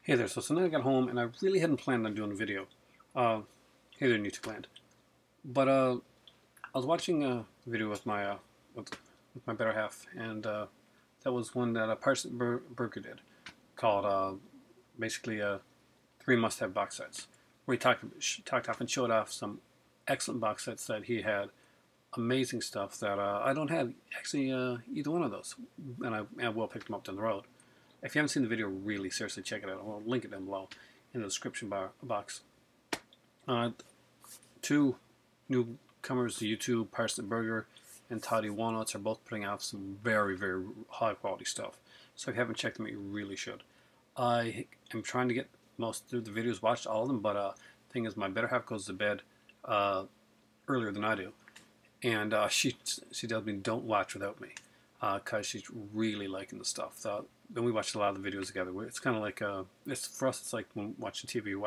Hey there, so tonight I got home and I really hadn't planned on doing a video. Uh, hey there, YouTube land. But I was watching a video with with my better half, and that was one that Parson Burger did called basically three must-have box sets, where he talked off and showed off some excellent box sets that he had, amazing stuff that I don't have actually either one of those, and I will pick them up down the road. If you haven't seen the video, really seriously check it out. I'll link it down below in the description box. Two newcomers to YouTube, Parsnip Burger and Toddy Walnuts, are both putting out some very, very high quality stuff. So if you haven't checked them out, you really should. I am trying to get most of the videos watched, all of them, but thing is, my better half goes to bed earlier than I do, and she tells me don't watch without me because she's really liking the stuff. Then we watched a lot of the videos together. It's kind of like it's for us. It's like when watching TV.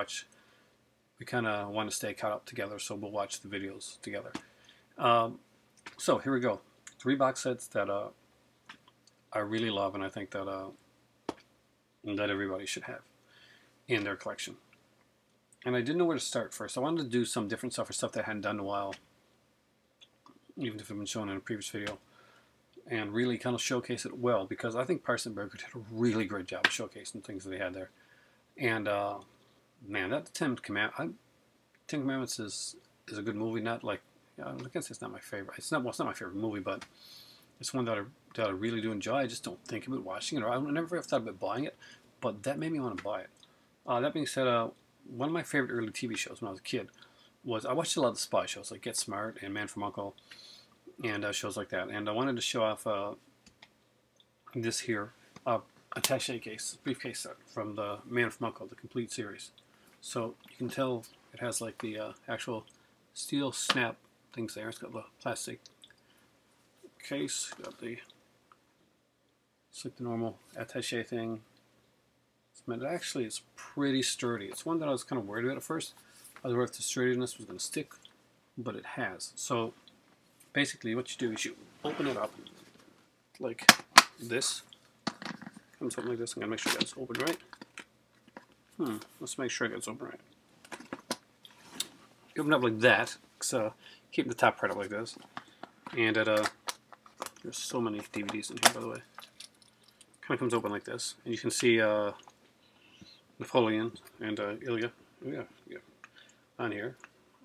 We kind of want to stay caught up together, so we'll watch the videos together. So here we go. Three box sets that I really love, and I think that everybody should have in their collection. And I didn't know where to start first. I wanted to do some different stuff or stuff that I hadn't done in a while, even if it's been shown in a previous video, and really kind of showcase it well, because I think Parson Burger did a really great job of showcasing things that they had there. And man, that Ten Commandments is a good movie. Not like, I guess it's not my favorite. It's not my favorite movie, but it's one that I really do enjoy. I just don't think about watching it, or I never have thought about buying it, but that made me want to buy it. That being said, one of my favorite early TV shows when I was a kid was, I watched a lot of the spy shows like Get Smart and Man from U.N.C.L.E. and shows like that. And I wanted to show off this here attaché case, briefcase set from the Man from U.N.C.L.E., the complete series. So you can tell it has like the actual steel snap things there. It's got the plastic case, got it's like the normal attaché thing. Actually, it's pretty sturdy. It's one that I was kind of worried about at first. I was worried if the sturdiness was going to stick, but it has. So basically what you do is you open it up like this. Comes something like this. I'm going to make sure that's open right. Let's make sure it gets open right. You open it up like that. So keep the top part up like this. And there's so many DVDs in here, by the way. Kind of comes open like this, and you can see Napoleon and Ilya. Oh, yeah, on here,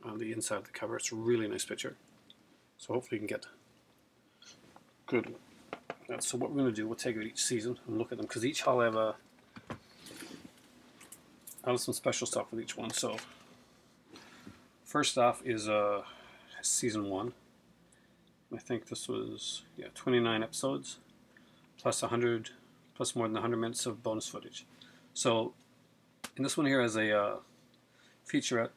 on the inside of the cover. It's a really nice picture. So hopefully you can get good. So what we're going to do, we'll take it each season and look at them, because each I'll have some special stuff with each one. So first off is season 1. I think this was 29 episodes plus more than 100 minutes of bonus footage. So in this one here is a featurette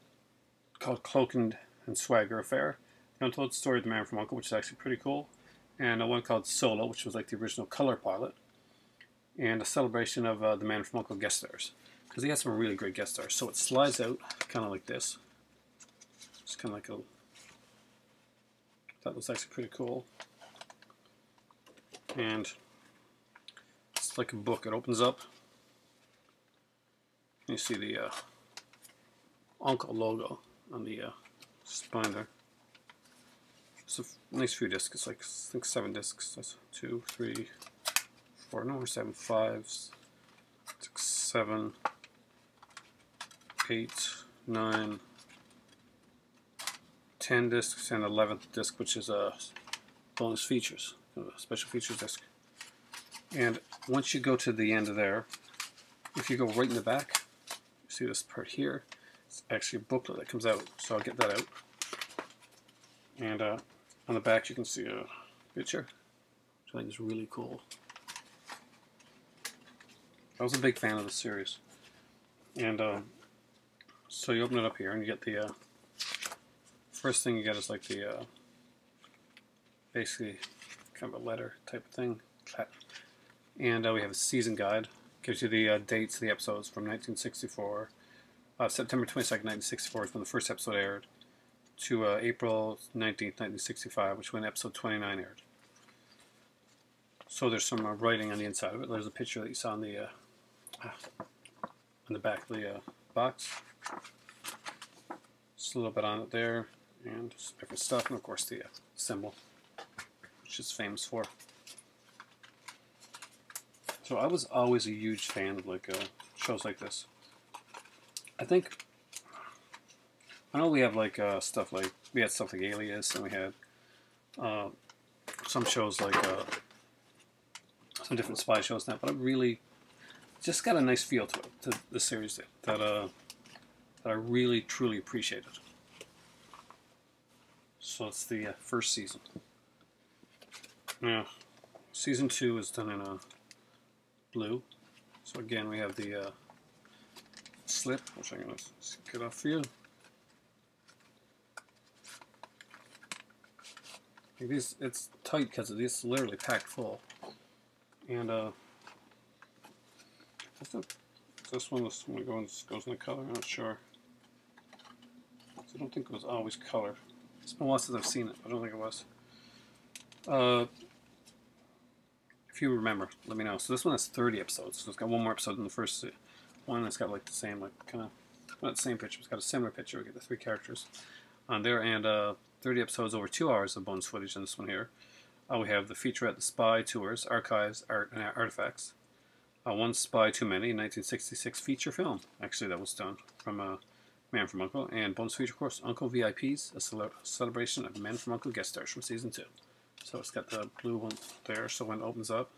called Cloak and Swagger Affair. The untold story of the Man from U.N.C.L.E., which is actually pretty cool, and one called Solo, which was like the original color pilot, and a celebration of the Man from U.N.C.L.E. guest stars, because he had some really great guest stars. So it slides out kind of like this. It's kind of like that was actually pretty cool, and it's like a book. It opens up. You see the U.N.C.L.E. logo on the spine there. It's a nice few discs. It's like, I think 7 discs. That's 2, 3, 4, no, 7, 5, 6, 7, 8, 9, 10 discs, and 11th disc, which is a bonus features, a special features disc. And once you go to the end of there, if you go right in the back, you see this part here, it's actually a booklet that comes out, so I'll get that out. And on the back you can see a picture, which I think is really cool. I was a big fan of the series. And so you open it up here and you get the first thing you get is like the basically kind of a letter type of thing. And we have a season guide. Gives you the dates of the episodes from 1964. September 22nd, 1964 is when the first episode aired, to April 19th, 1965, which is when episode 29 aired. So there's some writing on the inside of it. There's a picture that you saw on the in the back of the box. Just a little bit on it there, and some different stuff, and of course the symbol, which is famous for. So I was always a huge fan of like shows like this. I know we have like stuff like we had stuff like Alias, and we had some shows like some different spy shows now, but I really just got a nice feel to it, to the series that I really truly appreciated. So it's the first season. Now, season 2 is done in blue. So again, we have the slip, which I'm going to get off for you. It's tight because it's literally packed full. And this one goes in the color. I'm not sure. I don't think it was always color. It's been a while since I've seen it. I don't think it was. If you remember, let me know. So this one has 30 episodes. So it's got one more episode than the first one. It's got like the same, like kind of not the same picture. It's got a similar picture. We get the 3 characters on there, and 30 episodes over 2 hours of bonus footage in this one here. We have the featurette, the spy tours, archives, art, and artifacts. One Spy Too Many, 1966 feature film. Actually, that was done from Man from U.N.C.L.E. And bonus feature course, Uncle VIPs, a celebration of Men from U.N.C.L.E. guest stars from season 2. So it's got the blue one there, so when it opens up,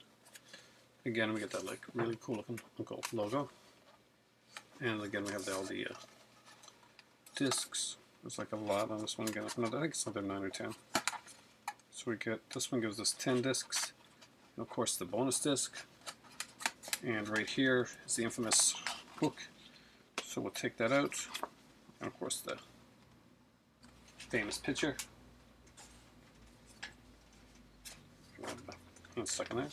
again we get that like really cool looking U.N.C.L.E. logo. And again we have all the discs. There's like a lot on this one again. I think it's another 9 or 10. So we get, this one gives us 10 discs, and of course the bonus disc. And right here is the infamous book. So we'll take that out. And of course the famous picture. And stuck in there.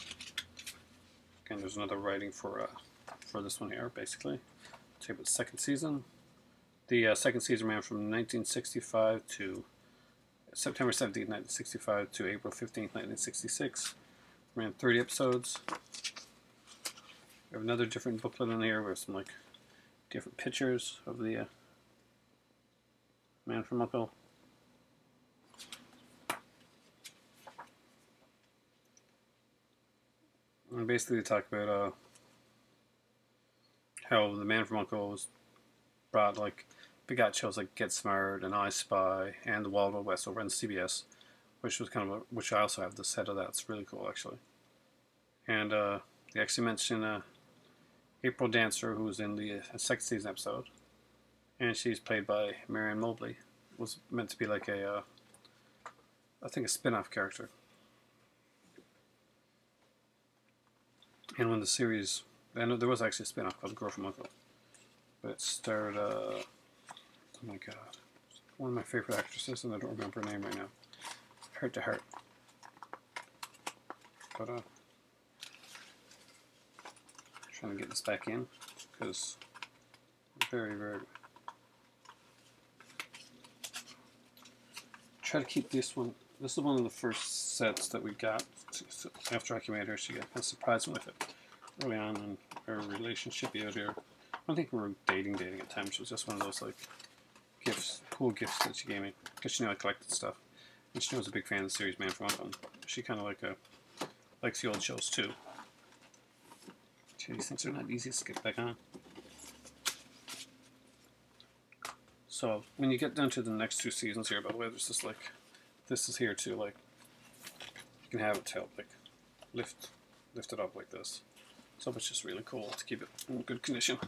Again, there's another writing for this one here, basically. Take about the second season. The second season ran from 1965 to September 17, 1965 to April 15, 1966. Ran 30 episodes. We have another different booklet in here with some like different pictures of the Man from U.N.C.L.E. And basically they talk about how the Man from U.N.C.L.E. was brought, like, begot shows like Get Smart and I Spy and The Wild Wild West over on CBS, which was kind of which I also have the set of that. It's really cool actually. And they actually mention April Dancer, who was in the second season episode, and she's played by Marianne Mobley. Was meant to be like a I think a spin-off character. And when the series, I know there was actually a spin-off called Girl from U.N.C.L.E., but it starred, oh my god, one of my favorite actresses, and I don't remember her name right now. Heart to Heart. But trying to get this back in because very try to keep this one. This is one of the first sets that we got after I came out here. She got kind of surprised me with it early on in our relationship out here. I don't think we were dating at the time. She was just one of those like gifts, cool gifts that she gave me because she knew I collected stuff, and she was a big fan of the series Man from U.N.C.L.E. She kind of like likes the old shows too. These things are not easy to get back on. So when you get down to the next 2 seasons here, by the way, there's just like this is here too. Like you can have it to help like lift it up like this. So it's just really cool to keep it in good condition.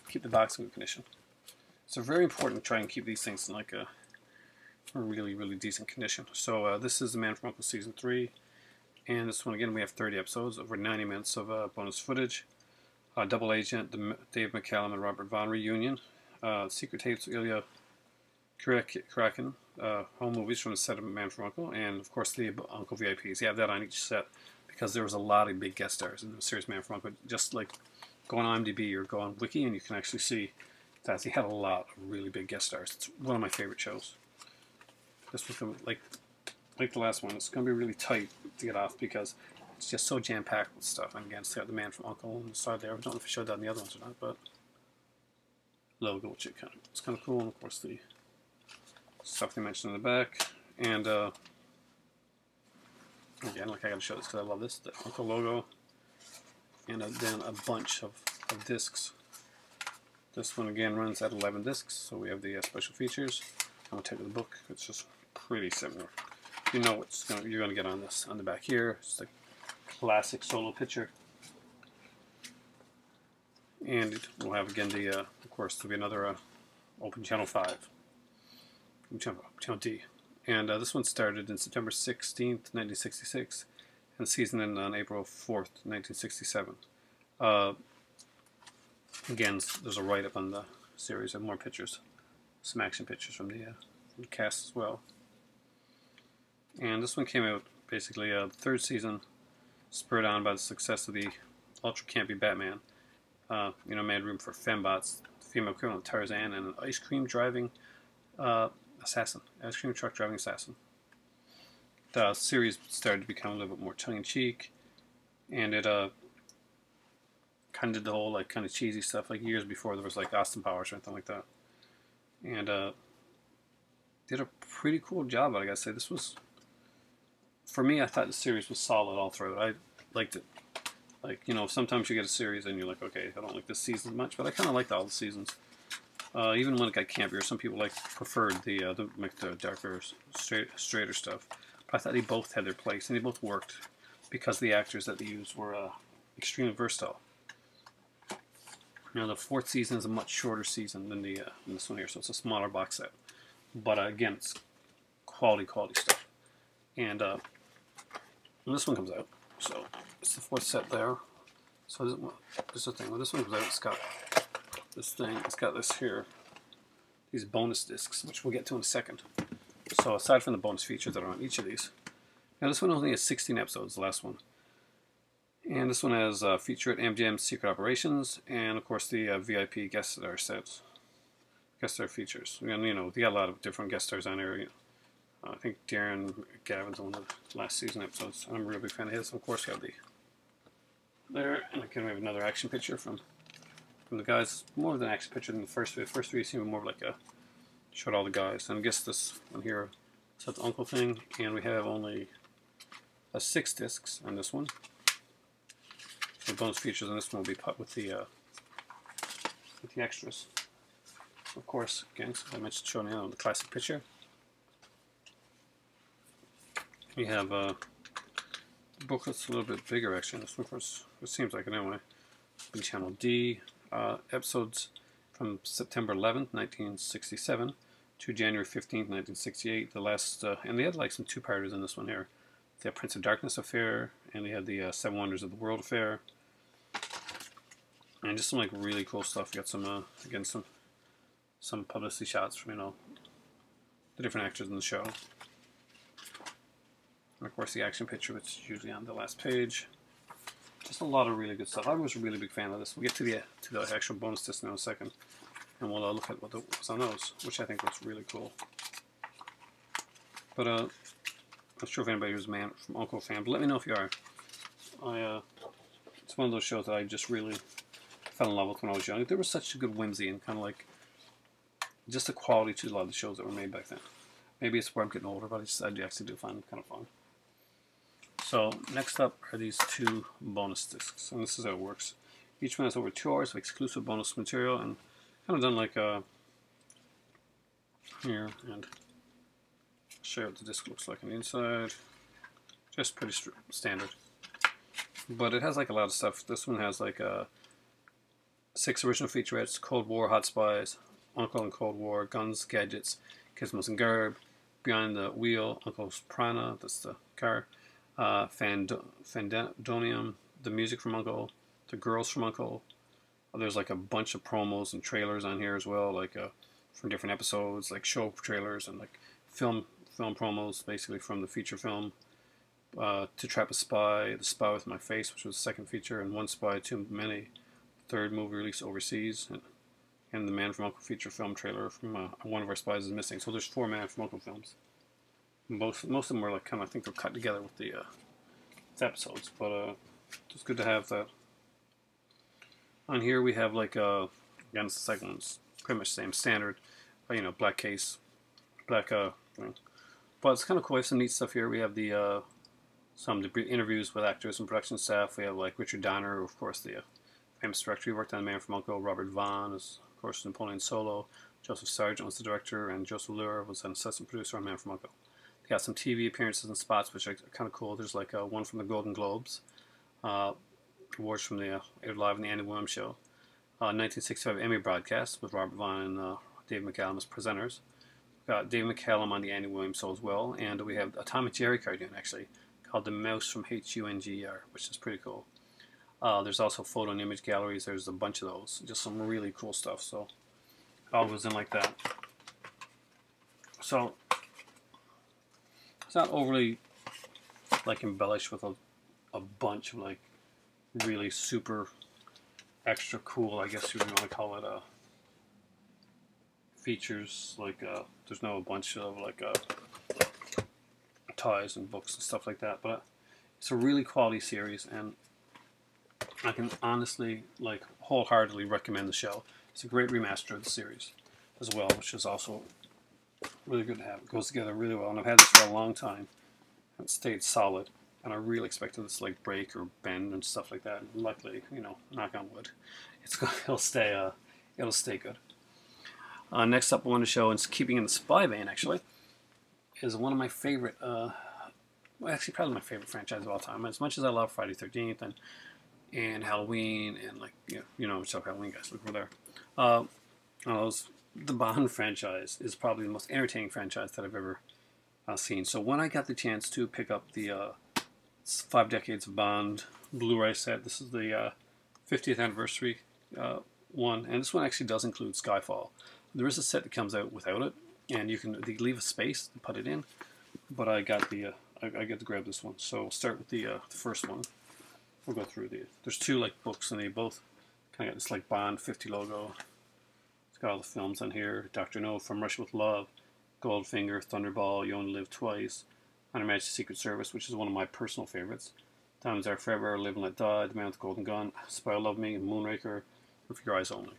Keep the box in good condition. So very important to try and keep these things in like a really decent condition. So this is the Man from U.N.C.L.E. season 3, and this one again we have 30 episodes, over 90 minutes of bonus footage. Double Agent, the Dave McCallum and Robert Vaughn reunion, Secret Tapes of Ilya Kraken, home movies from the set of Man from U.N.C.L.E., and of course the U.N.C.L.E. VIPs. You have that on each set because there was a lot of big guest stars in the series Man from U.N.C.L.E. Just like go on IMDb or go on Wiki and you can actually see that he had a lot of really big guest stars. It's one of my favorite shows. This was going to, like the last one, it's going to be really tight to get off because it's just so jam-packed with stuff. And again, it's got the Man from U.N.C.L.E. on the side there. I don't know if I showed that in the other ones or not, but logo, which it's kind of cool, and of course the stuff they mentioned in the back. And again, like I gotta show this because I love this, the Uncle logo, and then a bunch of discs. This one again runs at 11 discs, so we have the special features. I'm gonna take the book. It's just pretty similar. You know what you're gonna get on this. On the back here, it's the classic solo picture, and we'll have again the of course there'll be another open channel 5, channel D, and this one started in September 16th, 1966, and the season ended on April 4th, 1967. Again, there's a write-up on the series and more pictures, some action pictures from the cast as well. And this one came out basically the third season, spurred on by the success of the ultra campy Batman. You know, made room for fembots, the female equivalent of Tarzan, and an ice cream truck driving assassin. The series started to become a little bit more tongue-in-cheek, and it kind of did the whole like kind of cheesy stuff like years before there was like Austin Powers or anything like that, and did a pretty cool job. I gotta say, this was, for me, I thought the series was solid all through. I liked it. Like, you know, sometimes you get a series and you're like, okay, I don't like this season much, but I kind of liked all the seasons. Even when it got campier, some people preferred the darker, straighter stuff. But I thought they both had their place, and they both worked because the actors that they used were extremely versatile. You know, the fourth season is a much shorter season than this one here, so it's a smaller box set. But again, it's quality stuff. And when this one comes out, so it's the fourth set there. So this is the thing. When this one comes out, it's got this thing. It's got this here, these bonus discs, which we'll get to in a second. So aside from the bonus features that are on each of these, now this one only has 16 episodes, the last one. And this one has feature at MGM's Secret Operations, and of course the VIP guest star sets, guest star features. And you know, they got a lot of different guest stars on here. You know, I think Darren Gavin's on the last season episodes. I'm a real big fan of his. And of course, you have the there, and again we have another action picture from the guys. More of an action picture than the first three. The first three seem more of like a showed all the guys. And I guess this one here is the Uncle thing, and we have only 6 discs on this one. The bonus features on this one will be put with the extras. Of course, again, so I mentioned showing you the classic picture. We have the booklet's a little bit bigger actually. This one, of course, it seems like it anyway. In Channel D, episodes from September 11th, 1967 to January 15th, 1968. The last, and they had like some two-parters in this one here. They had Prince of Darkness affair, and they had the 7 Wonders of the World affair. And just some like really cool stuff. We got some again some publicity shots from, you know, the different actors in the show. And of course the action picture, which is usually on the last page. Just a lot of really good stuff. I was a really big fan of this. We'll get to the actual bonus disc now in a second, and we'll look at what was on those, which I think was really cool. But I'm not sure if anybody who's a Man from Uncle fan, but let me know if you are. It's one of those shows that I just really fell in love with when I was young. There was such a good whimsy and kind of like just a quality to a lot of the shows that were made back then. Maybe it's where I'm getting older, but I actually do find them kind of fun. So next up are these 2 bonus discs, and this is how it works. Each one has over 2 hours of exclusive bonus material, and kind of done like here, and I'll show you what the disc looks like on the inside. Just pretty standard, but it has like a lot of stuff. This one has like 6 original featurettes: Cold War, Hot Spies, Uncle and Cold War, Guns, Gadgets, Gizmos and Garb, Behind the Wheel, Uncle's Prana, that's the car, Fandonium, the music from Uncle, the girls from Uncle. There's like a bunch of promos and trailers on here as well, like from different episodes, like show trailers and like film promos, basically from the feature film. To Trap a Spy, The Spy with My Face, which was the second feature, and One Spy, Too Many, third movie release overseas, and the Man from Uncle feature film trailer from One of Our Spies is Missing. So there's 4 Man from Uncle films. Most of them were like kind of, I think they're cut together with the episodes, but it's good to have that. On here we have like again, it's the second one's pretty much the same standard, you know, black case, black, you know. But it's kind of cool. We have some neat stuff here. We have the some interviews with actors and production staff. We have like Richard Donner, of course, the famous director. He worked on Man from U.N.C.L.E. Robert Vaughn, is, of course, Napoleon Solo. Joseph Sargent was the director, and Joseph Lure was an assistant producer on Man from U.N.C.L.E. They got some TV appearances and spots, which are kind of cool. There's like one from the Golden Globes, awards from the aired live on the Andy Williams Show. 1965 Emmy broadcast with Robert Vaughn and Dave McCallum as presenters. We've got Dave McCallum on the Andy Williams Show as well, and we have a Tom and Jerry cartoon actually called The Mouse from Hunger, which is pretty cool. There's also photo and image galleries. There's a bunch of those. Just some really cool stuff. So it all goes in like that. So it's not overly like embellished with a bunch of like really super extra cool, I guess you would want to call it, features. Like there's no bunch of like toys and books and stuff like that. But it's a really quality series, and I can honestly, like, wholeheartedly recommend the show. It's a great remaster of the series as well, which is also really good to have. It goes together really well, and I've had this for a long time, and it stayed solid, and I really expected this to, like, break or bend and stuff like that, and luckily, you know, knock on wood, it'll stay good. Next up I want to show, and keeping in the spy vein, actually, is one of my favorite, well, actually probably my favorite franchise of all time. As much as I love Friday the 13th and Halloween, and like, you know, what's up, Halloween guys, look over there. The Bond franchise is probably the most entertaining franchise that I've ever seen. So when I got the chance to pick up the 5 Decades of Bond Blu-ray set, this is the 50th anniversary one, and this one actually does include Skyfall. There is a set that comes out without it, and they leave a space to put it in, but I got the I get to grab this one. So we'll start with the first one. We'll go through there's 2 like books, and they both kind of got this like Bond 50 logo. It's got all the films on here: Dr. No, From Russia with Love, Goldfinger, Thunderball, You Only Live Twice, On Her Majesty's Secret Service, which is one of my personal favorites. Diamonds Are Forever, Live and Let Die, The Man with the Golden Gun, Spy Who Loved Me, Moonraker, and For Your Eyes Only.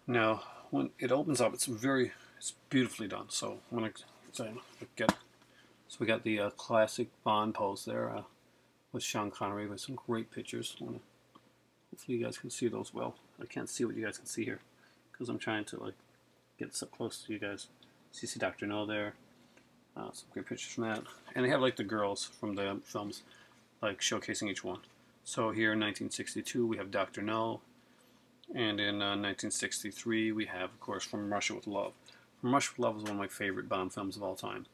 Now, when it opens up, it's beautifully done. So when so we got the classic Bond pose there with Sean Connery with some great pictures. Hopefully you guys can see those well. I can't see what you guys can see here because I'm trying to like get this up close to you guys. So you see Dr. No there. Some great pictures from that. And they have like the girls from the films like showcasing each one. So here in 1962 we have Dr. No. And in 1963 we have, of course, From Russia with Love. From Russia with Love is one of my favorite Bond films of all time.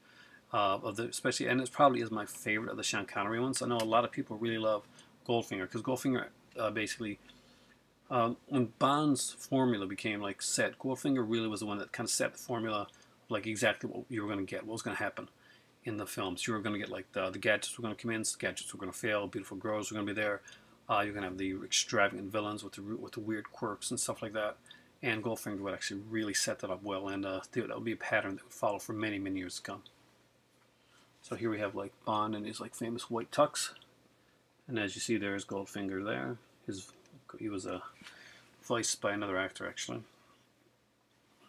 Especially, and it probably is my favorite of the Sean Connery ones. I know a lot of people really love Goldfinger, because Goldfinger basically, when Bond's formula became like set, Goldfinger really was the one that kind of set the formula of like exactly what you were going to get, what was going to happen in the films. You were going to get like the gadgets were going to come in, the gadgets were going to fail, beautiful girls were going to be there. You're going to have the extravagant villains with the weird quirks and stuff like that. And Goldfinger would actually really set that up well, and that would be a pattern that would follow for many, many years to come. So here we have like Bond in his like famous white tux, and as you see, there's Goldfinger there. He was voiced by another actor actually.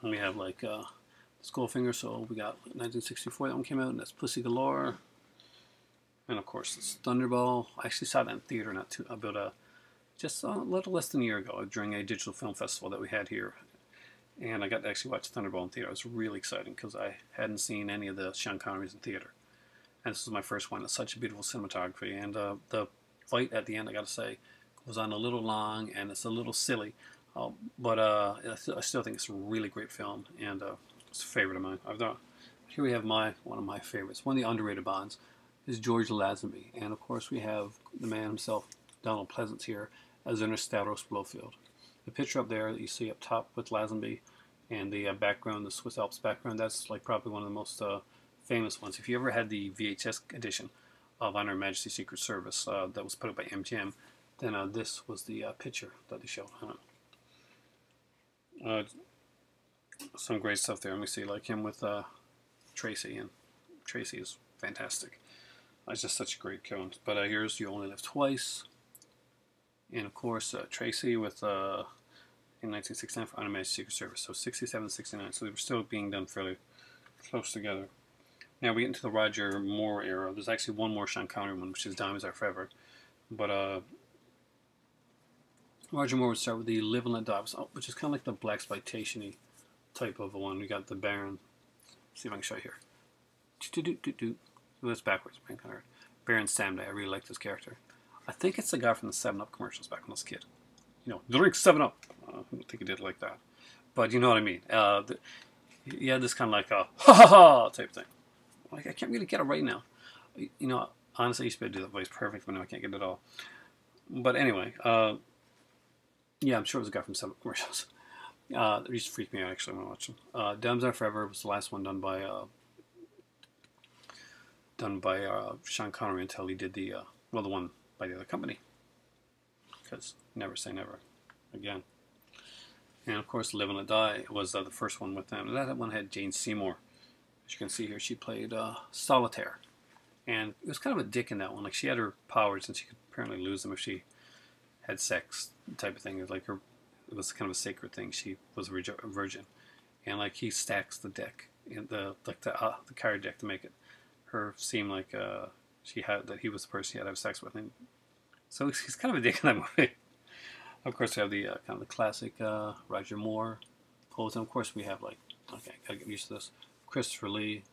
And we have like this Goldfinger. So we got 1964 that one came out, and that's Pussy Galore. And of course, it's Thunderball. I actually saw that in theater just a little less than a year ago during a digital film festival that we had here. And I got to actually watch Thunderball in theater. It was really exciting because I hadn't seen any of the Sean Connerys in theater. And this was my first one. It's such a beautiful cinematography. And the fight at the end, I got to say, goes on a little long and it's a little silly. But I still think it's a really great film. And it's a favorite of mine. Here we have one of my favorites. One of the underrated Bonds is George Lazenby. And of course we have the man himself, Donald Pleasance, here as Ernest Stavros Blofeld. The picture up there that you see up top with Lazenby and the background, the Swiss Alps background, that's like probably one of the most famous ones. If you ever had the VHS edition of On Her Majesty's Secret Service that was put up by MGM, then this was the picture that they showed on it. Some great stuff there. Let me see, like him with Tracy, and Tracy is fantastic. It's just such a great film. But here's You Only Live Twice. And of course, Tracy with in 1969 for Unmatched Secret Service. So 67, 69. So they were still being done fairly close together. Now we get into the Roger Moore era. There's actually one more Sean Connery one, which is Diamonds Are Forever. But Roger Moore would start with the Live and Let Die, which is kind of like the blaxploitation-y type of one. We got the Baron. Let's see if I can show you here. So that's backwards. Baron Samedi. I really like this character. I think it's the guy from the 7-Up commercials back when I was a kid. You know, drink 7-Up. I don't think he did it like that. But you know what I mean. He had this kind of like a ha-ha-ha type thing. Like, I can't really get it right now. You know, honestly, I used to do that voice perfect, but now I can't get it at all. But anyway, yeah, I'm sure it was a guy from 7-Up commercials. It used to freak me out, actually, when I watched them. Diamonds Are Forever was the last one done by Sean Connery until he did the one by the other company. Because never say never again. And of course, Live and Let Die was the first one with them. That one had Jane Seymour. As you can see here, she played Solitaire. And it was kind of a dick in that one. Like, she had her powers and she could apparently lose them if she had sex, type of thing. It was like it was kind of a sacred thing. She was a virgin. And like, he stacks the deck, in the card deck to make it her seem like he was the person he had to have sex with. And so he's kind of a dick in that movie. Of course, we have the kind of the classic Roger Moore pose. And of course, we have like, okay, gotta get used to this, Christopher Lee,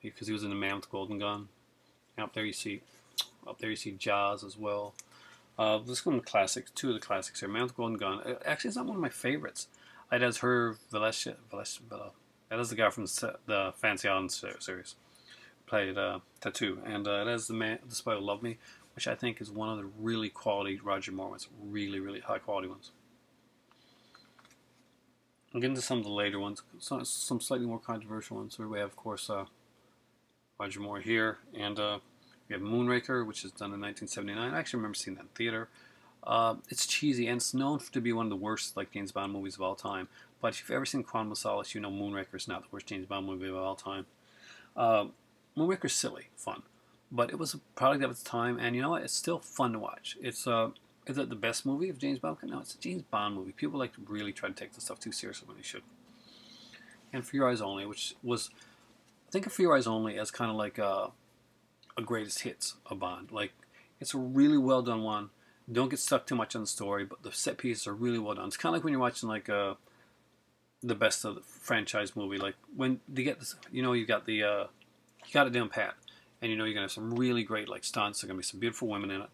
because he was in The Man with the Golden Gun. And up there you see Jaws as well. Let's go to the classics. Two of the classics here. Man with the Golden Gun. Actually, it's not one of my favorites. It has her That is the guy from the Fancy Island series. Played Tattoo, and it has the Spy Who Loved Me, which I think is one of the really quality Roger Moore ones. Really, really high quality ones. I'll get into some of the later ones, some slightly more controversial ones. So we have, of course, Roger Moore here, and we have Moonraker, which is done in 1979. I actually remember seeing that in theater. It's cheesy, and it's known to be one of the worst like James Bond movies of all time. But if you've ever seen Quantum of Solace, you know Moonraker is not the worst James Bond movie of all time. Moonraker's silly, fun, but it was a product of its time, and you know what? It's still fun to watch. Is it the best movie of James Bond? No, it's a James Bond movie. People like to really try to take this stuff too seriously when they should. And For Your Eyes Only, which was, think of For Your Eyes Only as kind of like a greatest hits of Bond. Like, it's a really well done one. Don't get stuck too much on the story, but the set pieces are really well done. It's kind of like when you're watching like the best of the franchise movie. Like when they get this, you know, you got it down pat, and you know you're gonna have some really great like stunts. There's gonna be some beautiful women in it,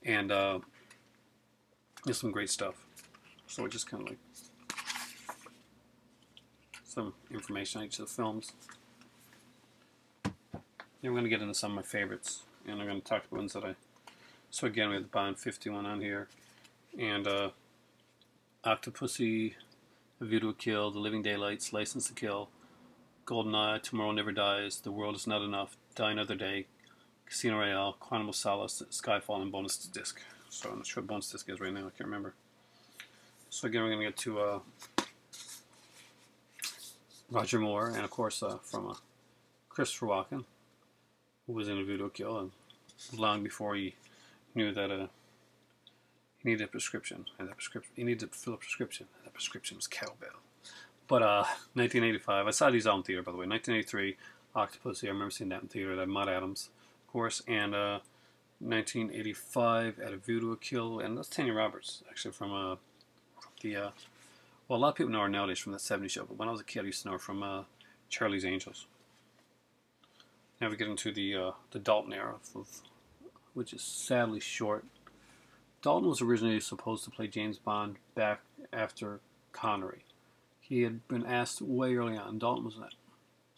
and there's some great stuff. So it's just kind of like some information on each of the films. Then we're gonna get into some of my favorites, and I'm gonna talk about ones that I. So again, we have the Bond 51 on here, and Octopussy, A View to a Kill, The Living Daylights, License to Kill, GoldenEye, Tomorrow Never Dies, The World Is Not Enough, Die Another Day, Casino Royale, Quantum of Solace, Skyfall, and Bonus Disc. So I'm not sure what Bonus Disc is right now, I can't remember. So again, we're going to get to Roger Moore, and of course from Christopher Walken, who was in A View to a Kill, and long before he knew that he needed a prescription, and he needed to fill a prescription, and that prescription was cowbell. But 1985, I saw these all in theater, by the way. 1983, Octopussy, I remember seeing that in theater. That had Maud Adams, of course, and 1985, at A View to a Kill, and that's Tanya Roberts, actually from well, a lot of people know her nowadays from the 70s show, but when I was a kid, I used to know her from Charlie's Angels. Now we get into the Dalton era, which is sadly short. Dalton was originally supposed to play James Bond back after Connery. He had been asked way early on, and Dalton was not.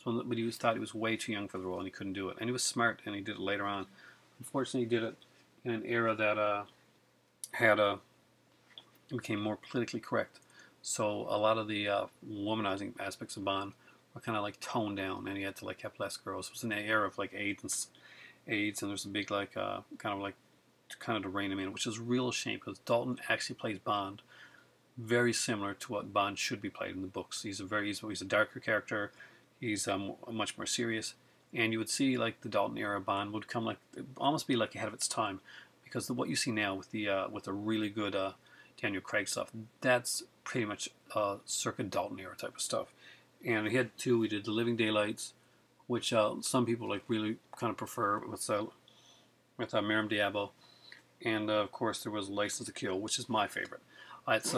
So, but he thought he was way too young for the role, and he couldn't do it. And he was smart, and he did it later on. Unfortunately, he did it in an era that became more politically correct. So a lot of the womanizing aspects of Bond were kind of like toned down, and he had to like have less girls. It was in the era of like AIDS, and there's a big like kind of to rein him in, which is a real shame because Dalton actually plays Bond very similar to what Bond should be played in the books. He's a darker character. He's much more serious, and you would see like the Dalton era Bond would come like almost be like ahead of its time, because what you see now with the really good Daniel Craig stuff. That's pretty much circa Dalton era type of stuff. And he had two. We did The Living Daylights, which some people like really kind of prefer with Miriam Diabo, and of course there was License to Kill, which is my favorite. It's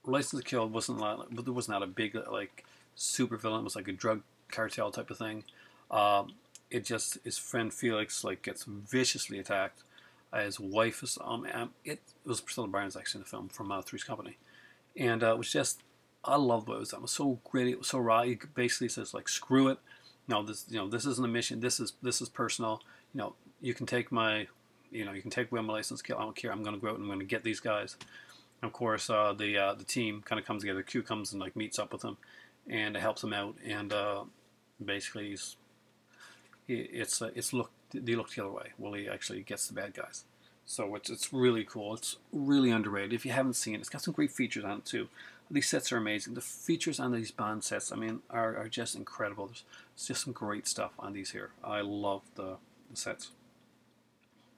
License to Kill wasn't but there was not a big like super villain. It was like a drug cartel type of thing. It just his friend Felix like gets viciously attacked. His wife is it was Priscilla Barnes actually in the film from Three's Company, and it was just I loved what it was. It was so gritty. It was so raw. He basically says like screw it. No, this isn't a mission. This is personal. You can take my you can take away my license to kill. I don't care. I'm going to go out and I'm going to get these guys. And of course, the team kind of comes together. Q comes and like meets up with him, and helps him out. And basically, they look the other way. Well, he actually gets the bad guys. So it's really cool. It's really underrated. If you haven't seen it, it's got some great features on it too. These sets are amazing. The features on these Bond sets, I mean, are just incredible. There's just some great stuff on these here. I love the sets.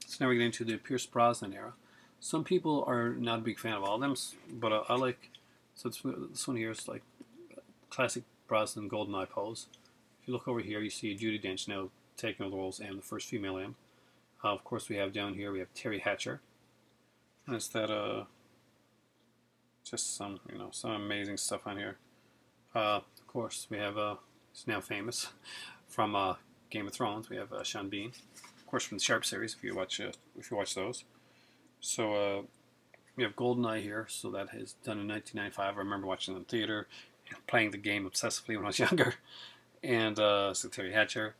So now we get into the Pierce Brosnan era. Some people are not a big fan of all of them, but I like. So this one here is like classic Brosnan GoldenEye pose. If you look over here, you see Judi Dench now taking over the roles and the first female M. Of course, we have down here we have Terry Hatcher. And it's that just some some amazing stuff on here. Of course, we have it's now famous from Game of Thrones. We have Sean Bean, of course, from the Sharp series. If you watch those, so we have GoldenEye here. So that is done in 1995. I remember watching it in theater, playing the game obsessively when I was younger. And so Terry Hatcher.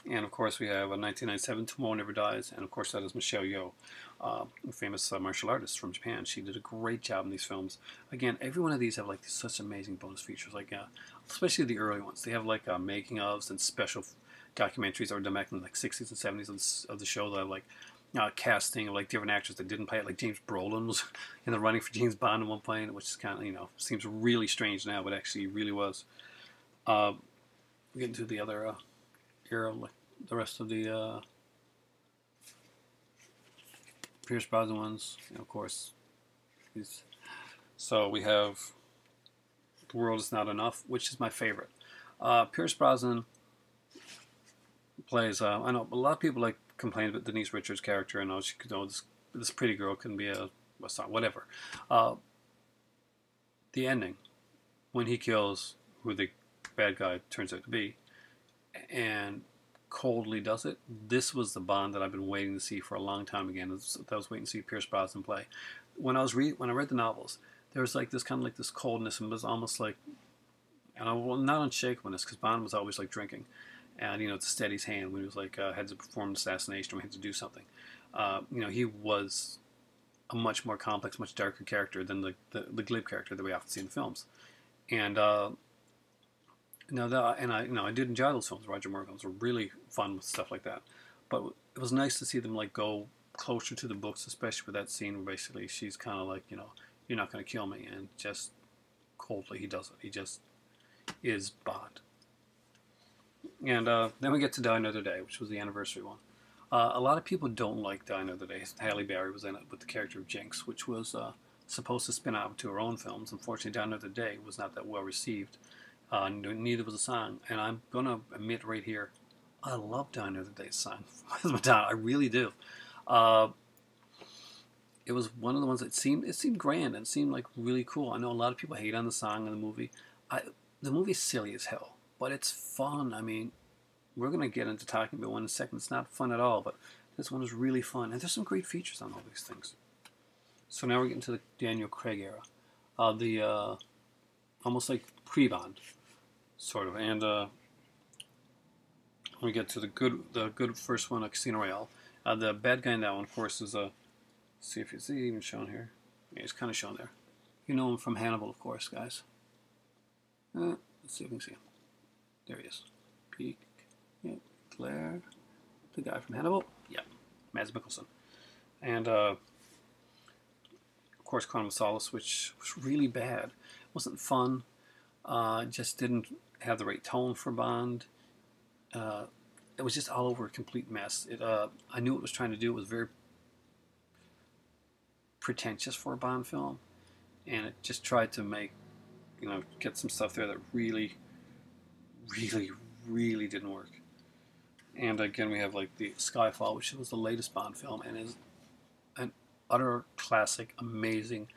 And of course, we have 1997, Tomorrow Never Dies, and of course that is Michelle Yeoh, a famous martial artist from Japan. She did a great job in these films. Again, every one of these have like such amazing bonus features, like especially the early ones. They have like making ofs and special documentaries that were done back in the like 60s and 70s of the show. That have like casting of like different actors that didn't play it. Like James Brolin was in the running for James Bond at one point, which is kind of seems really strange now, but actually really was. We get into the other. Like the rest of the Pierce Brosnan ones, and of course, so we have The World Is Not Enough, which is my favorite. Pierce Brosnan plays. I know a lot of people like complain about Denise Richards' character, and this pretty girl can be whatever. The ending when he kills who the bad guy turns out to be, and coldly does it. This was the Bond that I've been waiting to see for a long time again. I was waiting to see Pierce Brosnan play. When I read the novels, there was like this kind of like this coldness, and it was almost like, and not unshakableness, because Bond was always like drinking, and to steady his hand when he was like had to perform an assassination or had to do something. He was a much more complex, much darker character than the glib character that we often see in the films, and. I did enjoy those films. Roger Moore films were really fun with stuff like that, but it was nice to see them like go closer to the books, especially with that scene where basically she's kind of like, you're not going to kill me, and just coldly he does it. He just is Bond. And then we get to Die Another Day, which was the anniversary one. A lot of people don't like Die Another Day. Halle Berry was in it with the character of Jinx, which was supposed to spin out to her own films. Unfortunately, Die Another Day was not that well received. Neither was the song, and I'm gonna admit right here, I love Die Another Day's song. I really do. It was one of the ones that seemed grand and seemed like really cool. I know a lot of people hate on the song in the movie. The movie's silly as hell, but it's fun. I mean, we're gonna get into talking about one in a second. It's not fun at all, but this one is really fun, and there's some great features on all these things. So now we're getting to the Daniel Craig era, the almost like pre-Bond. Sort of, and we get to the good first one, Casino Royale. The bad guy in that one, of course, is see if it's even shown here. Yeah, it's kind of shown there. You know him from Hannibal, of course, guys. Let's see if we can see him. There he is. Peek. Yep. Claire. The guy from Hannibal. Yeah. Mads Mikkelsen. And of course, Quantum of Solace, which was really bad. It wasn't fun. Just didn't have the right tone for Bond. It was just all over a complete mess. I knew what it was trying to do. It was very pretentious for a Bond film, and it just tried to make, get some stuff there that really, really, really didn't work. And again, we have like the Skyfall, which was the latest Bond film, and is an utter classic, amazing,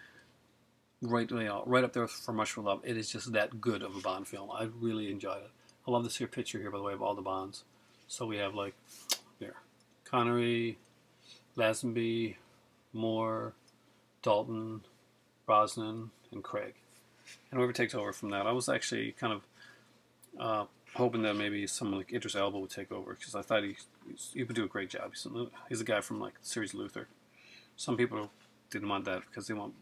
right up there for Much for Love. It is just that good of a Bond film. I really enjoyed it. I love this here picture here, by the way, of all the Bonds. So we have like there, Connery, Lazenby, Moore, Dalton, Brosnan, and Craig. And whoever takes over from that, I was actually kind of hoping that maybe someone like Idris Elba would take over, because I thought he would do a great job. He's a guy from like the series Luther. Some people didn't want that because they want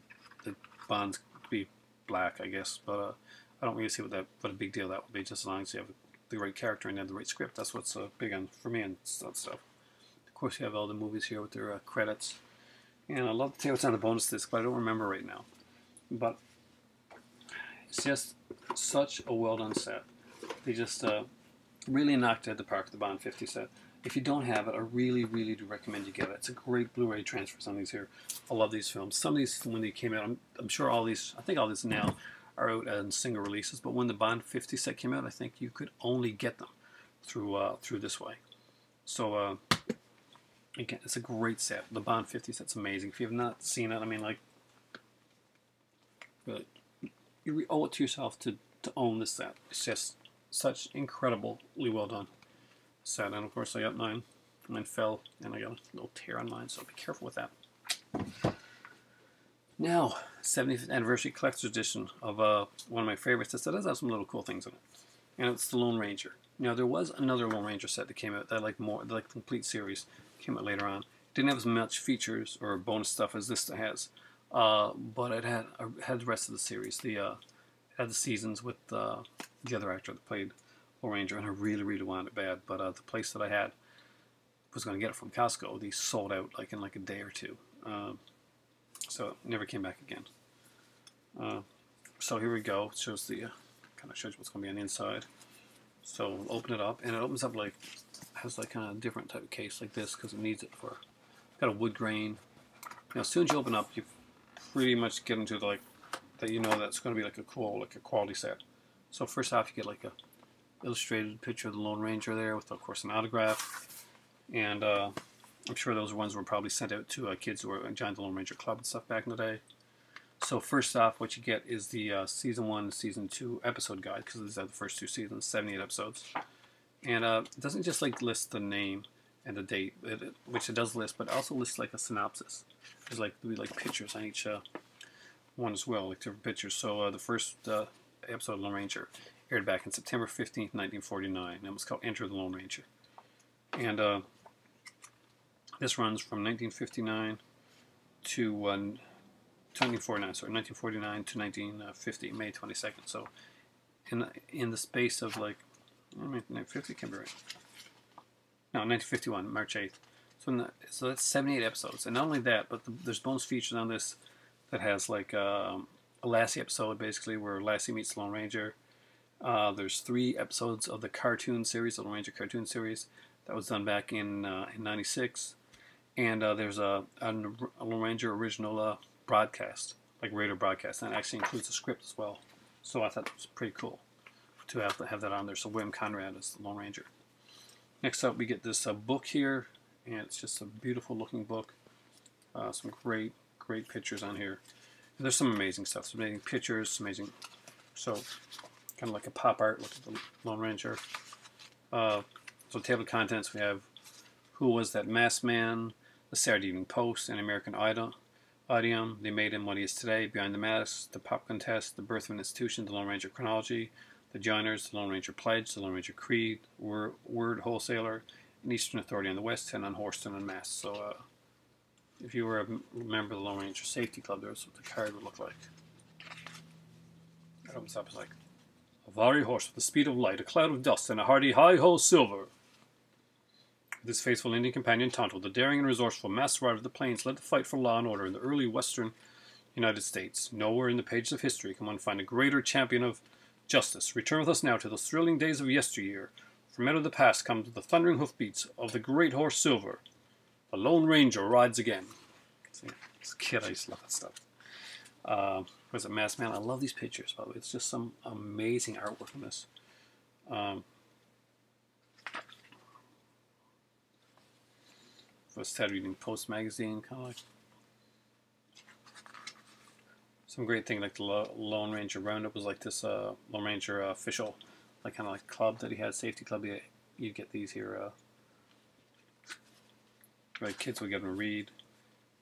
the Bonds to be black, I guess. But I don't really see what a big deal that would be. Just as long as you have the right character and you have the right script, that's what's big on for me and stuff. Of course, you have all the movies here with their credits. And I'd love to tell you what's on the bonus disc, but I don't remember right now. But it's just such a well done set. They just really knocked it at the park, the Bond 50 set. If you don't have it, I really, really do recommend you get it. It's a great Blu-ray transfer, some of these here. I love these films. Some of these, when they came out, I'm sure all these, I think all these now are out in single releases, but when the Bond 50 set came out, I think you could only get them through this way. So, again, it's a great set. The Bond 50 set's amazing. If you have not seen it, I mean, like, you owe it to yourself to own this set. It's just such incredibly well done set. And of course I got mine fell, and I got a little tear on mine, so be careful with that. Now, 70th anniversary collector's edition of one of my favorites. That does have some little cool things in it, and it's the Lone Ranger. Now there was another Lone Ranger set that came out that like complete series came out later on. Didn't have as much features or bonus stuff as this has, but it had the rest of the series. It had the seasons with the other actor that played Lone Ranger, and I really, really wanted it bad. But the place that I had was going to get it from Costco. These sold out like in like a day or two, so it never came back again. So here we go. It shows the kind of shows you what's going to be on the inside. So we'll open it up, and it opens up like has like kind of a different type of case like this because it needs it for. Got a wood grain. Now as soon as you open up, you pretty much get into like that. You know that's going to be like a quality set. So first off, you get like a illustrated picture of the Lone Ranger there with, of course, an autograph. And I'm sure those ones were probably sent out to kids who were joined the Lone Ranger Club and stuff back in the day. So first off, what you get is the Season 1 Season 2 episode guide, because these are the first two seasons, 78 episodes. And it doesn't just like list the name and the date, which it does list, but it also lists like a synopsis. There's like pictures on each one as well, like different pictures. So the first episode of Lone Ranger aired back on September 15th, 1949, and it was called Enter the Lone Ranger. And this runs from 1959 to 1949. Sorry, 1949 to 1950, May 22nd. So in the space of like 1950 can be right. No, 1951, March 8th. So that's 78 episodes, and not only that, but there's bonus features on this that has like a Lassie episode, basically, where Lassie meets the Lone Ranger. There's 3 episodes of the cartoon series, the Lone Ranger cartoon series, that was done back in '96. And there's a Lone Ranger original broadcast, like radio broadcast, and it actually includes a script as well. So I thought it was pretty cool to have that on there. So William Conrad is the Lone Ranger. Next up, we get this book here, and it's just a beautiful looking book. Some great pictures on here. And there's some amazing stuff, some amazing pictures, some amazing, so kind of like a pop art look at the Lone Ranger. So table of contents, we have Who Was That Masked Man, The Saturday Evening Post, and American Idol, They Made Him What He Is Today, Behind the Mask, The Pop Contest, The Birth of an Institution, The Lone Ranger Chronology, The Joiners, The Lone Ranger Pledge, The Lone Ranger Creed, Word Wholesaler, and Eastern Authority on the West, and Unhorsed and Unmasked. So if you were a member of the Lone Ranger Safety Club, there's what the card would look like. It opens up as like, a very horse with the speed of light, a cloud of dust, and a hearty hi-ho silver. With his faithful Indian companion Tonto, the daring and resourceful masked rider of the plains led the fight for law and order in the early western United States. Nowhere in the pages of history can one find a greater champion of justice. Return with us now to those thrilling days of yesteryear. From out of the past come the thundering hoofbeats of the great horse Silver. The Lone Ranger rides again. See? As a kid, I used to love that stuff. Was it Masked Man? I love these pictures, by the way. It's just some amazing artwork in this. Was Saturday Evening Post magazine, kind of like some great thing, like the Lone Ranger Roundup was like this Lone Ranger official, like kind of like club that he had, safety club. You get these here, like kids would get them to read.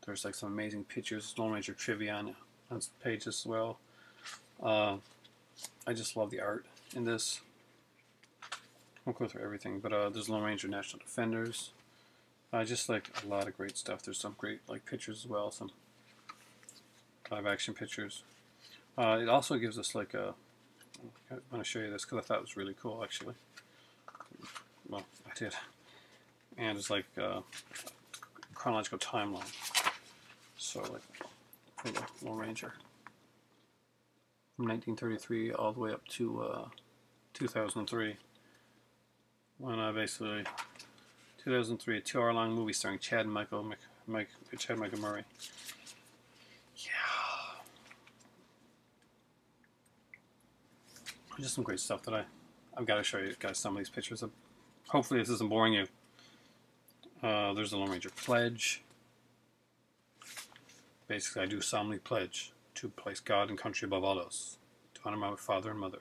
There's like some amazing pictures, Lone Ranger trivia on this page as well. I just love the art in this. I won't go through everything, but there's Lone Ranger National Defenders. Just like a lot of great stuff. There's some great like pictures as well, some live action pictures. It also gives us like a, I want to show you this because I thought it was really cool actually. Well, I did. And it's like a chronological timeline. So like for the Lone Ranger from 1933 all the way up to 2003, when basically 2003, a 2-hour-long movie starring Chad Michael Murray. Yeah, just some great stuff that I've got to show you guys some of these pictures. Hopefully this isn't boring you. There's the Lone Ranger Pledge. Basically, I do solemnly pledge to place God and country above all else, to honor my father and mother,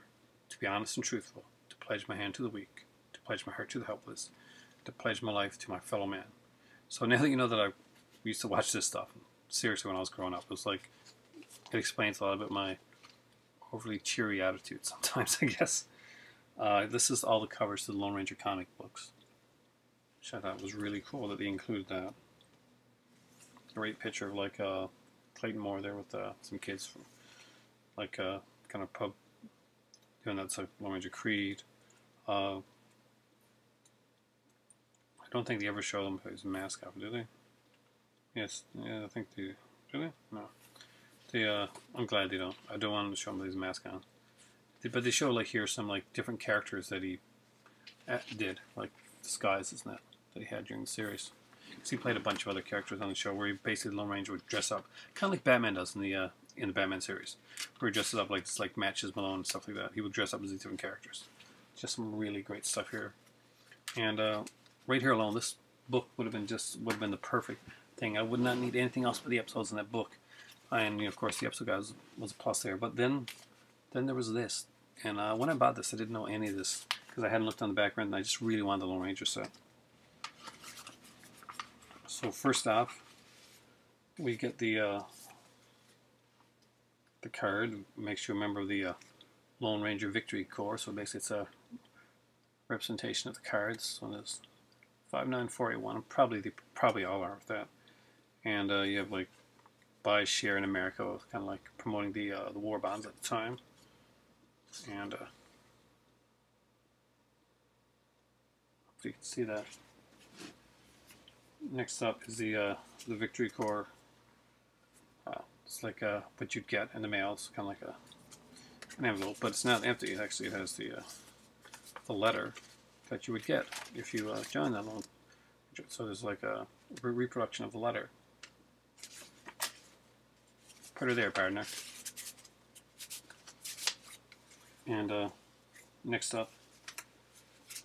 to be honest and truthful, to pledge my hand to the weak, to pledge my heart to the helpless, to pledge my life to my fellow man. So now that you know that I used to watch this stuff, seriously, when I was growing up, it was like, it explains a lot about my overly cheery attitude sometimes, I guess. This is all the covers to the Lone Ranger comic books, which I thought was really cool that they included that. Great picture of like Clayton Moore there with some kids from like kind of pub doing that, so Lone Ranger Creed. I don't think they ever show them his mask off, do they? Yes, yeah, I think they do. They? No. They, I'm glad they don't. I don't want them to show him his mask on. But they show like here some like different characters that he did, like disguises and that he had during the series. So he played a bunch of other characters on the show where he basically Lone Ranger would dress up, kind of like Batman does in the Batman series, where he dresses up like matches Malone and stuff like that. He would dress up as these different characters. Just some really great stuff here. And right here alone, this book would have been the perfect thing. I would not need anything else but the episodes in that book. And you know, of course, the episode guys was a plus there. But then there was this. And when I bought this, I didn't know any of this because I hadn't looked on the background, and I just really wanted the Lone Ranger set. So first off, we get the card. Makes you a member of the Lone Ranger Victory Corps. So basically, it's a representation of the cards. So there's 59481. Probably all are with that. And you have like buy share in America, kind of like promoting the war bonds at the time. And hopefully you can see that. Next up is the Victory Corps. It's like what you'd get in the mail. It's kind of like an envelope, but it's not empty. Actually, it has the letter that you would get if you join that loan. So there's like a reproduction of the letter. Put her there, partner. And next up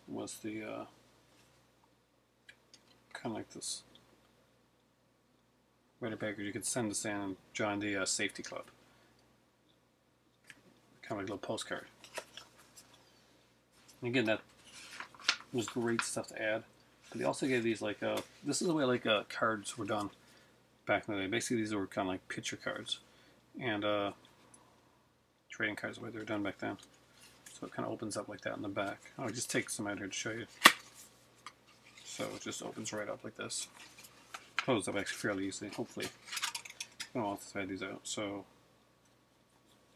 was the kind of like this Raider package. You could send this in and join the safety club. Kind of like a little postcard. And again, that was great stuff to add. But they also gave these like this is the way like cards were done back in the day. Basically, these were kind of like picture cards and trading cards the way they were done back then. So it kind of opens up like that in the back. I'll just take some out here to show you. So it just opens right up like this. Closes up actually fairly easily, hopefully. I don't want to thread these out. So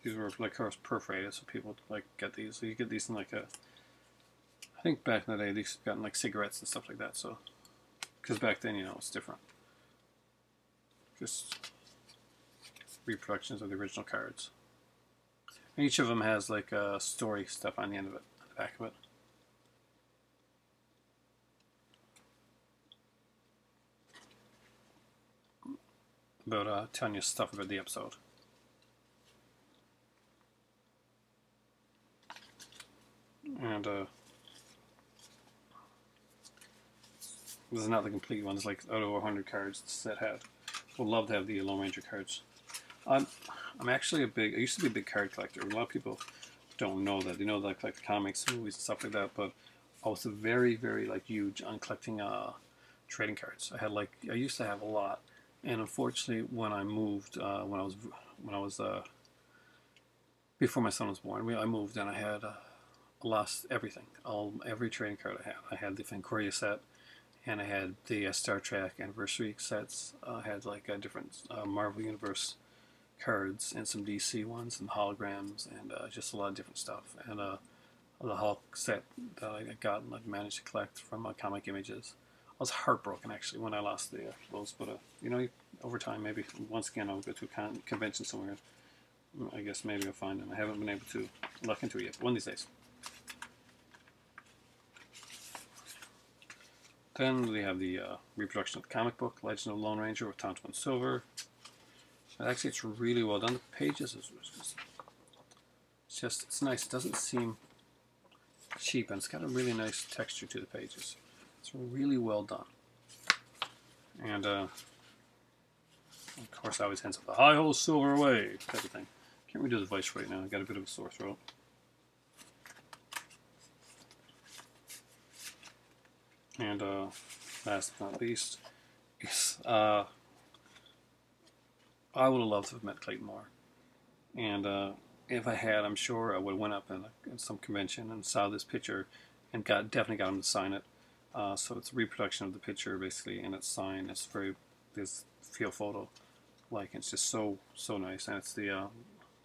these were like, of course, perforated, so people like get these. So you get these in like a, I think back in the day these got in like cigarettes and stuff like that. So because back then, you know, it's different. Just reproductions of the original cards. And each of them has like story stuff on the end of it, on the back of it. about telling you stuff about the episode. And this is not the complete one. It's like out of 100 cards the set had. Would love to have the Lone Ranger cards. I'm actually I used to be a big card collector. A lot of people don't know that. They know that I collect comics, movies, and stuff like that. But I was very, very like huge on collecting trading cards. I used to have a lot, and unfortunately, when I moved, when I was before my son was born, I moved and I had lost everything. Every trading card I had. I had the Fangoria set, and I had the Star Trek Anniversary sets. I had like different Marvel Universe cards and some DC ones and holograms and just a lot of different stuff. And the Hulk set that I got and I managed to collect from Comic Images. I was heartbroken actually when I lost those, but you know, over time maybe once again I'll go to a convention somewhere. I guess maybe I'll find them. I haven't been able to look into it yet, but one of these days. Then we have the reproduction of the comic book, Legend of the Lone Ranger with Tonto and Silver. Actually, it's really well done. The pages it's nice. It doesn't seem cheap, and it's got a really nice texture to the pages. It's really well done. And of course, I always ends up the hi-ho silver away type of thing. Can't redo the voice right now. I got a bit of a sore throat. And last but not least, is I would have loved to have met Clayton Moore. And if I had, I'm sure I would have went up in some convention and saw this picture and definitely got him to sign it. So it's a reproduction of the picture basically, and it's signed. It's this field photo, like it's just so nice. And it's the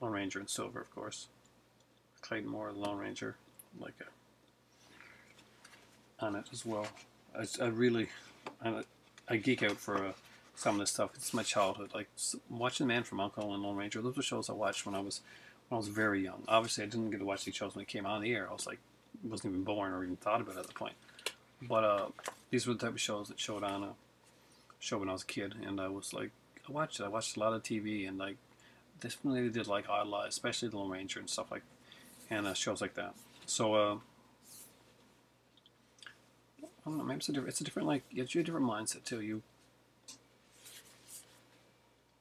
Lone Ranger in silver, of course. Clayton Moore, the Lone Ranger, like on it as well. I geek out for some of this stuff. It's my childhood. Like watching Man from U.N.C.L.E. and Lone Ranger. Those were shows I watched when I was very young. Obviously, I didn't get to watch these shows when they came on the air. I was like, wasn't even born or even thought about it at the point. But these were the type of shows that showed on a show when I was a kid, and I was like, I watched it. I watched a lot of TV, and like this really did like idolize, especially the Lone Ranger and stuff like, and shows like that. So I don't know, maybe it's a different like it's a different mindset too.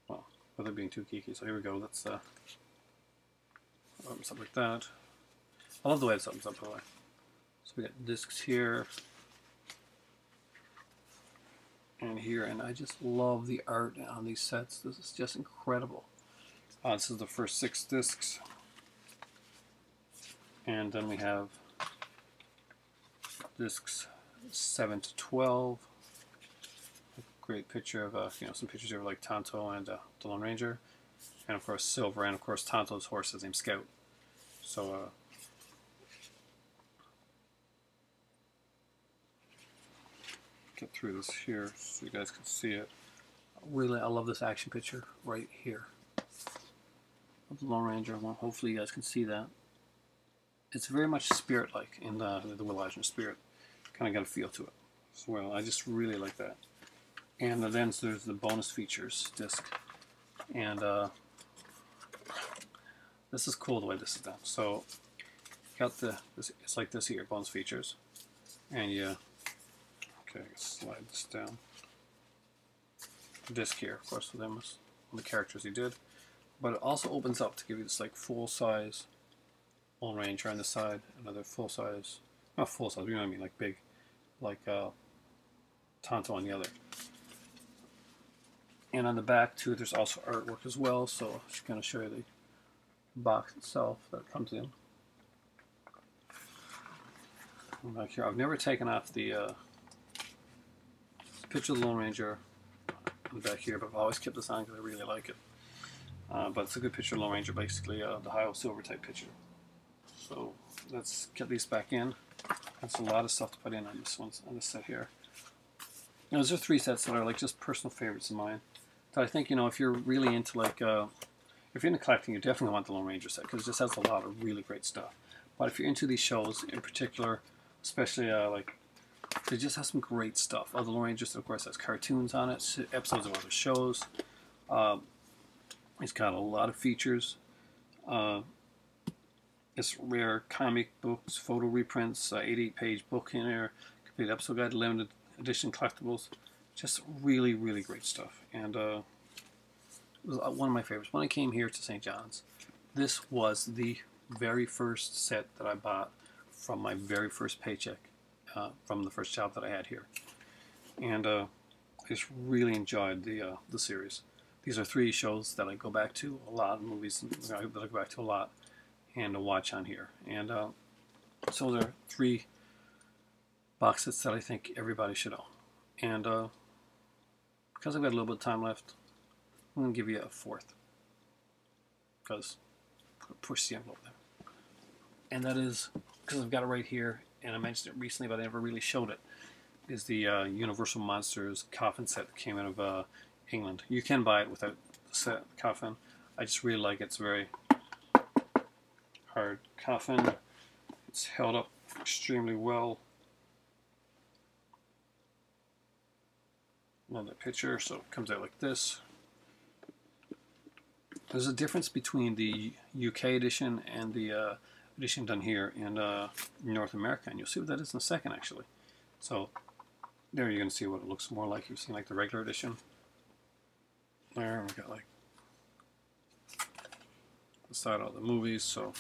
Well, without being too geeky. So here we go. Let's something like that. I love the way it opens up, by the way. So we got discs here and here, and I just love the art on these sets. This is just incredible. This is the first 6 discs, and then we have discs 7 to 12. A great picture of some pictures of like Tonto and the Lone Ranger, and of course Silver, and of course Tonto's horse is named Scout. So get through this here so you guys can see it. Really, I love this action picture right here of the Lone Ranger. Well, hopefully you guys can see that. It's very much spirit-like in the Will Eisner spirit. Kind of got a feel to it. So, well, I just really like that. And then there's the bonus features disc. And this is cool the way this is done. So, got it's like this here, bonus features. And okay, slide this down. The disc here, of course, with them was the characters he did. But it also opens up to give you this like full-size Lone Ranger on the side, another full-size, not full-size, you know what I mean, like big, like Tonto on the other. And on the back too, there's also artwork as well, so I'll just kind of show you the box itself that it comes in. And back here, I've never taken off the picture of the Lone Ranger on the back here, but I've always kept this on because I really like it. But it's a good picture of Lone Ranger, basically the high silver type picture. So let's get these back in. That's a lot of stuff to put in on this set here. Now, those are 3 sets that are like just personal favorites of mine. So I think, if you're really into like if you're into collecting, you definitely want the Lone Ranger set because it just has a lot of really great stuff. But if you're into these shows in particular, especially like they just have some great stuff. The Lone Ranger set, of course, has cartoons on it, episodes of other shows. Uh, it's got a lot of features. Uh, it's rare comic books, photo reprints, 88-page book in there, complete episode guide, limited edition collectibles. Just really, really great stuff. And it was one of my favorites. When I came here to St. John's, this was the very first set that I bought from my very first paycheck from the first job that I had here. And I just really enjoyed the series. These are 3 shows that I go back to a lot, movies that I go back to a lot, and to watch on here. And so there are 3 box sets that I think everybody should own. And because I've got a little bit of time left, I'm going to give you a 4th. Because push the envelope there. And that is, because I've got it right here, and I mentioned it recently, but I never really showed it, is the Universal Monsters coffin set that came out of England. You can buy it without the set coffin. I just really like it. It's a very hard coffin. It's held up extremely well. Another picture, so it comes out like this. There's a difference between the UK edition and the edition done here in North America, and you'll see what that is in a second, actually. So there you're going to see what it looks more like. You've seen like the regular edition. There we got like the side of the movies. So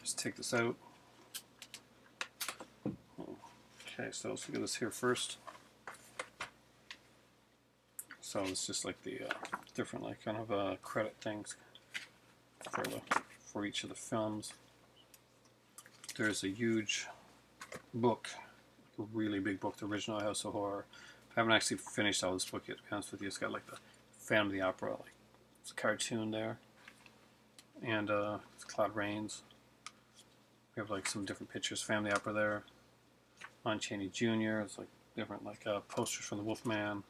just take this out. Okay, so let's look at this here first. So it's just like the different like kind of credit things for each of the films. There's a huge book, like a really big book, the original House of Horror. I haven't actually finished all this book yet, to be honest with you. It's got like the Phantom of the Opera, like it's a cartoon there, and it's Claude Rains. We have like some different pictures, Phantom of the Opera there. Lon Chaney Jr. It's like different like posters from the Wolfman,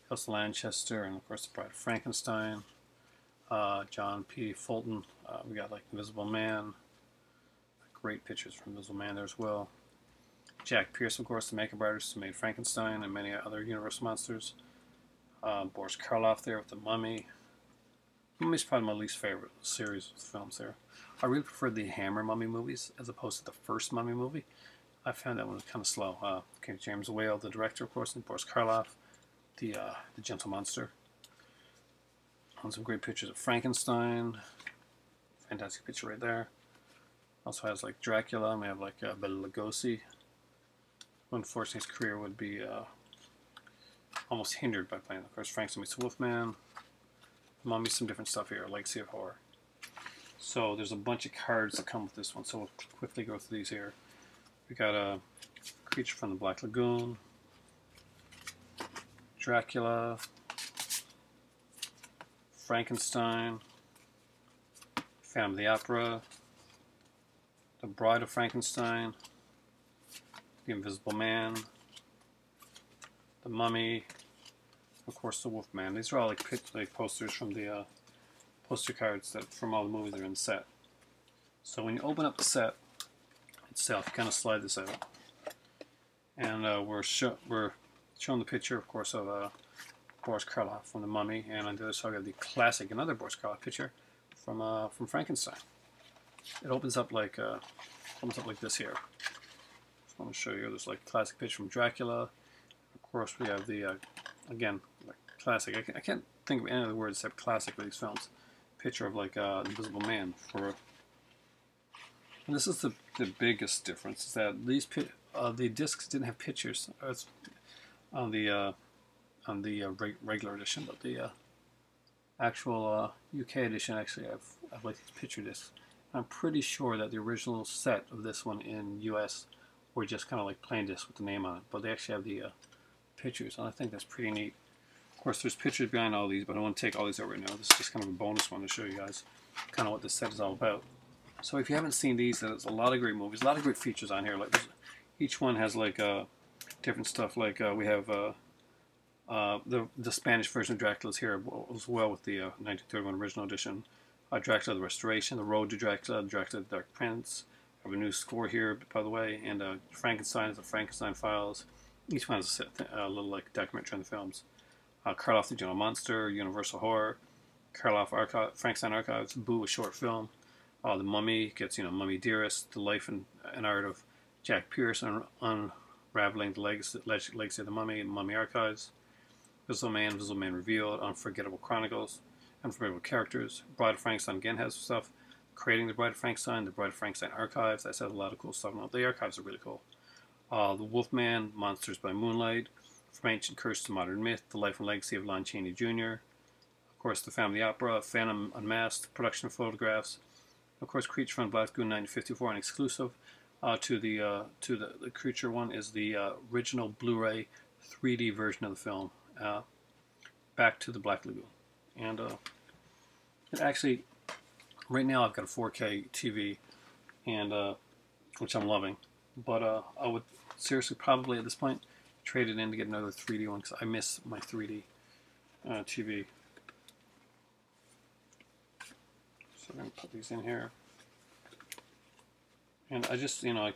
House of Lanchester, and of course the Bride of Frankenstein. John P. Fulton. We got like Invisible Man. Great pictures from Invisible Man there as well. Jack Pierce, of course, the makeup artist who made Frankenstein and many other Universal monsters. Boris Karloff there with the Mummy. Mummy's probably my least favorite series of films there. I really prefer the Hammer Mummy movies as opposed to the first Mummy movie. I found that one was kind of slow. Okay, James Whale, the director, of course, and Boris Karloff, the Gentle Monster. And some great pictures of Frankenstein. Fantastic picture right there. Also has like Dracula. We have like Bela Lugosi. Unfortunately, his career would be almost hindered by playing, of course, Frankenstein meets Wolfman. Mummy, some different stuff here. Legacy of Horror. So there's a bunch of cards that come with this one. So we'll quickly go through these here. We got a Creature from the Black Lagoon, Dracula, Frankenstein, Phantom of the Opera, The Bride of Frankenstein, The Invisible Man, The Mummy, of course the Wolfman. These are all like posters from the poster cards that from all the movies that are in the set. So when you open up the set itself, you kind of slide this out, and we're showing the picture, of course, of Boris Karloff from The Mummy, and on the other side we have the classic, another Boris Karloff picture from Frankenstein. It opens up like this here. So I want to show you. There's like classic picture from Dracula. Of course, we have the again like classic. I can't think of any other words except classic for these films. Picture of like Invisible Man for. And this is the biggest difference, is that these the discs didn't have pictures on the regular edition, but the actual UK edition actually I've like these picture discs. I'm pretty sure that the original set of this one in US were just kind of like plain discs with the name on it, but they actually have the pictures, and I think that's pretty neat. Of course, there's pictures behind all these, but I want to take all these out right now. This is just kind of a bonus one to show you guys kind of what this set is all about. So if you haven't seen these, there's a lot of great movies, a lot of great features on here. Like each one has like different stuff. Like we have the Spanish version of Dracula's here as well with the 1931 original edition. Dracula the Restoration, The Road to Dracula, Dracula the Dark Prince. I have a new score here, by the way, and Frankenstein is the Frankenstein Files. Each one has a little like documentary on the films. Karloff the General Monster, Universal Horror, Karloff Archive, Frankenstein Archives, Boo, a short film. The Mummy gets, Mummy Dearest, the life and art of Jack Pierce, unraveling the legacy of the Mummy, and Mummy Archives. Visible Man Revealed, Unforgettable Chronicles, Unforgettable Characters. Bride of Frankenstein again has stuff. Creating the Bride of Frankenstein, the Bride of Frankenstein Archives. That says a lot of cool stuff. The archives are really cool. The Wolfman, Monsters by Moonlight, From Ancient Curse to Modern Myth, The Life and Legacy of Lon Chaney Jr., of course, the Family Opera, Phantom Unmasked, Production of Photographs, of course, Creature from Black Lagoon 1954, and exclusive to the Creature one is the original Blu-ray 3D version of the film, Back to the Black Lagoon. And it actually, right now I've got a 4K TV, and which I'm loving, but I would seriously probably at this point trade it in to get another 3D one because I miss my 3D TV. So I'm going to put these in here. And I just, my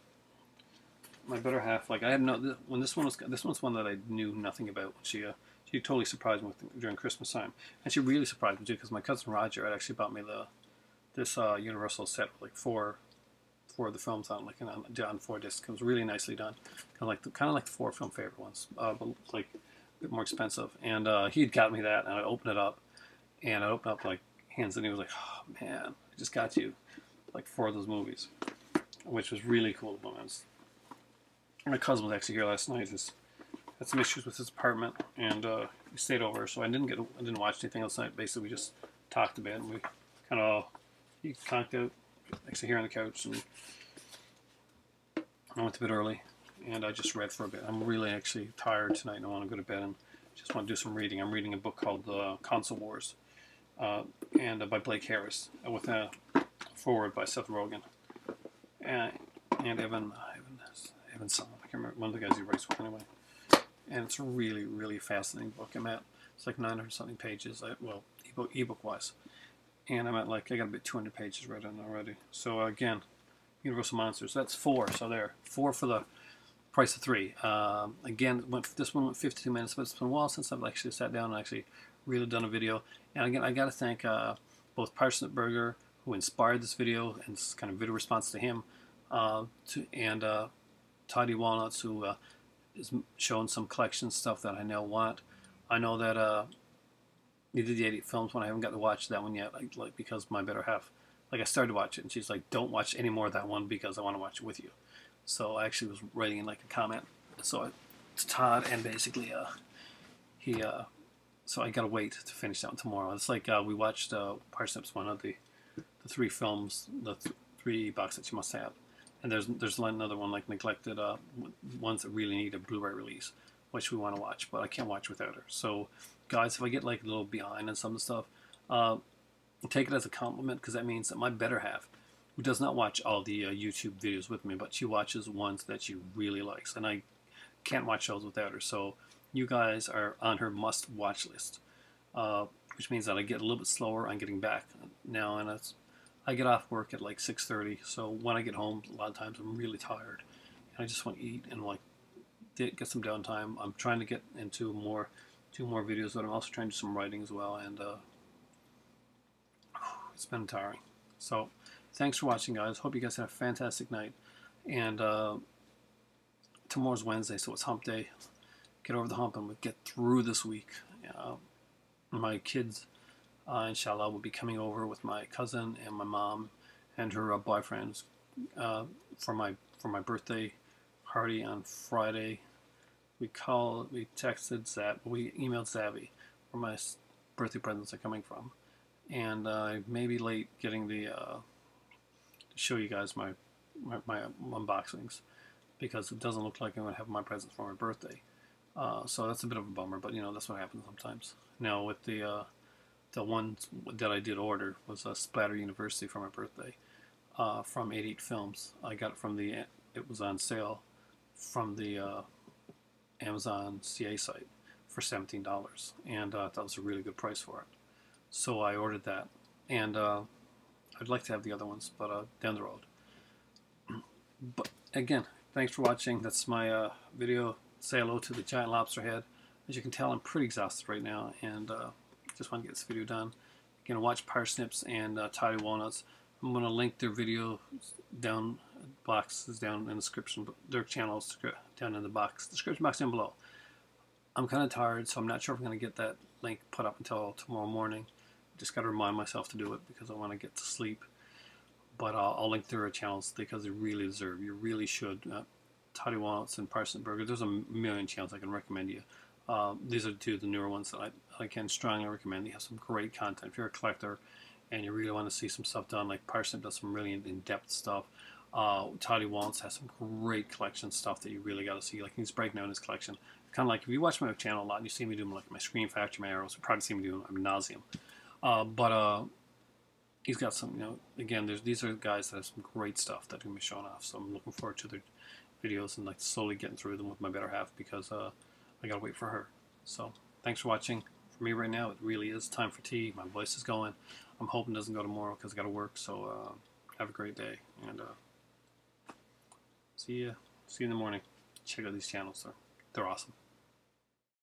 better half, like I had no, when this one's one that I knew nothing about. She totally surprised me with during Christmas time. And she really surprised me too because my cousin Roger had actually bought me this Universal set with like four of the films on, like on 4 discs. It was really nicely done. Kind of like the 4 film favorite ones, but like a bit more expensive. And he'd got me that, and I opened it up, like hands, and he was like, "Oh man, I just got you like 4 of those movies," which was really cool. My cousin was actually here last night. He had some issues with his apartment, and he stayed over, so I didn't watch anything else tonight. Basically, we just talked a bit, and we kind of he conked out, actually here on the couch, and I went to bed early, and I just read for a bit. I'm really actually tired tonight, and I want to go to bed and just want to do some reading. I'm reading a book called Console Wars, and by Blake Harris, with a foreword by Seth Rogen and Evan Son. I can't remember, one of the guys he writes with anyway. And it's a really, really fascinating book. It's like 900 something pages. Ebook wise, and I got about 200 pages read on already. So again, Universal Monsters. That's 4. So there, 4 for the price of 3. Again, this one went 52 minutes, but it's been a while since I've actually sat down and actually really done a video. And again, I got to thank both Parsnip Burger, who inspired this video, and it's kind of video response to him, and Toddy Walnuts, who is showing some collection stuff that I now want. I know that he did the 88 films one. I haven't got to watch that one yet, like because my better half, like I started to watch it, and she's like, "Don't watch any more of that one because I want to watch it with you." So I actually was writing in like a comment. So to Todd, and basically so I gotta wait to finish that one tomorrow. It's like we watched Parsnips, one of the 3 films, the 3 box that you must have. And there's another one, like neglected ones that really need a Blu-ray release, which we want to watch, but I can't watch without her. So, guys, if I get like a little behind on some of the stuff, take it as a compliment, because that means that my better half, who does not watch all the YouTube videos with me, but she watches ones that she really likes, and I can't watch those without her. So, you guys are on her must-watch list, which means that I get a little bit slower on getting back now, and I get off work at like 6:30, so when I get home, a lot of times I'm really tired, and I just want to eat and like get some downtime. I'm trying to get into two more videos, but I'm also trying to do some writing as well, and it's been tiring. So thanks for watching, guys. Hope you guys have a fantastic night, and tomorrow's Wednesday, so it's hump day. Get over the hump and get through this week. My kids, inshallah, will be coming over with my cousin and my mom and her boyfriends for my birthday party on Friday. We emailed Zavi where my birthday presents are coming from, and I may be late getting the to show you guys my unboxings, because it doesn't look like I'm going to have my presents for my birthday. So that's a bit of a bummer, but that's what happens sometimes. Now with the one that I did order was a Splatter University for my birthday from 88 Films. I got it it was on sale from the Amazon CA site for $17, and that was a really good price for it. So I ordered that, and I'd like to have the other ones, but down the road. But again, thanks for watching. That's my video. Say hello to the giant lobster head. As you can tell, I'm pretty exhausted right now, and just want to get this video done. You're gonna watch Parsnips and Toddy Walnuts. I'm gonna link their video down boxes down in the description, but their channels down in the description box down below. I'm kind of tired, so I'm not sure if I'm gonna get that link put up until tomorrow morning. Just got to remind myself to do it because I want to get to sleep. But I'll link their channels because they really deserve. You really should. Toddy Walnuts and Parsnip Burger. There's a million channels I can recommend you. These are two of the newer ones that I can strongly recommend. They have some great content. If you're a collector and you really want to see some stuff done, like Parsnip does some really in-depth stuff. Toddy Walnuts has some great collection stuff that you really got to see. Like he's breaking down his collection. Kind of like if you watch my channel a lot and you see me doing like my Scream Factory, my arrows, you probably see me doing them ad nauseum. But he's got some, again, these are guys that have some great stuff that are going to be showing off. So I'm looking forward to their videos and like slowly getting through them with my better half because I got to wait for her. So thanks for watching. For me right now, it really is time for tea. My voice is going. I'm hoping it doesn't go tomorrow because I got to work. So have a great day and see you in the morning. Check out these channels. They're awesome.